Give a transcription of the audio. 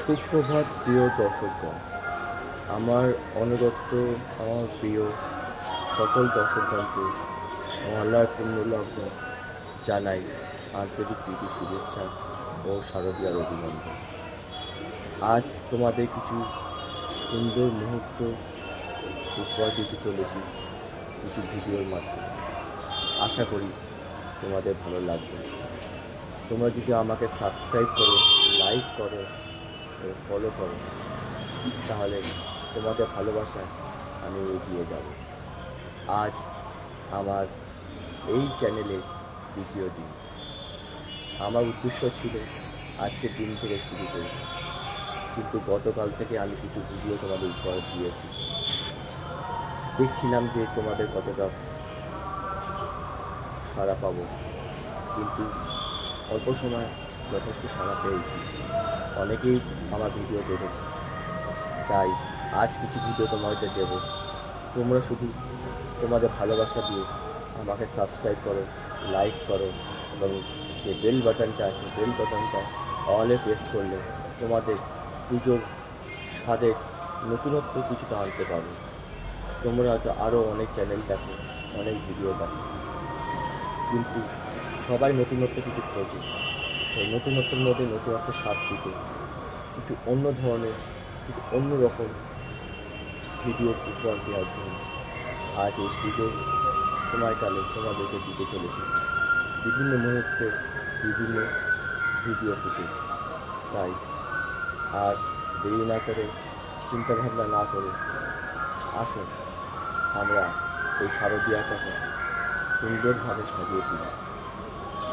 সুপ্রভাত প্রিয় দর্শকগণ। আমার অনুরক্ত, আমার প্রিয় সকল দর্শকগণকে আল্লাহর পুণ্যলগ্ন জানাই আন্তরিক প্রীতি, শুভেচ্ছা ও শারদীয়ার অভিনন্দন। আজ তোমাদের কিছু সুন্দর মুহূর্ত উপহার দিতে চলেছি কিছু ভিডিওর মাধ্যমে। আশা করি তোমাদের ভালো লাগবে। তোমরা যদি আমাকে সাবস্ক্রাইব করো, লাইক করো ও ফলো করো, তাহলে তোমাদের ভালোবাসায় আমি এগিয়ে যাব। আজ আমার এই চ্যানেলের দ্বিতীয় দিন। আমার উদ্দেশ্য ছিল আজকের দিন থেকে শুরু করি, কিন্তু গতকাল থেকে আমি কিছু ভিডিও তোমাদের উপহার দিয়েছি। দেখছিলাম যে তোমাদের কতটা সাড়া পাবো, কিন্তু অল্প সময় যথেষ্ট সাড়া পেয়েছি। অনেকেই আমার ভিডিও দেখেছে, তাই আজ কিছু ভিডিও তোমাদের দেবো। তোমরা শুধু তোমাদের ভালোবাসা দিয়ে আমাকে সাবস্ক্রাইব করো, লাইক করো এবং যে বেল বাটনটা আছে, বেল বাটনটা অলে প্রেস করলে তোমাদের পুজোর স্বাদের নতুনত্ব কিছুটা আনতে পারো। তোমরা হয়তো আরও অনেক চ্যানেল দেখো, অনেক ভিডিও দেখো, কিন্তু সবাই নতুনত্ব কিছু খোঁজে। সেই নতুনত্বের মধ্যে নতুনত্ব স্বাদ দিতে কিছু অন্য ধরনের, কিছু অন্য রকম ভিডিও উপহার দেওয়ার জন্য আজ এই পুজোর সময়কালে তোমাদেরকে দিতে চলেছি বিভিন্ন মুহূর্তে বিভিন্ন ভিডিও ফুটেজ। তাই আর দেরি না করে, চিন্তাভাবনা না করে আসুন আমরা এই শারদীয়াটাকে সুন্দরভাবে সাজিয়ে তুলি।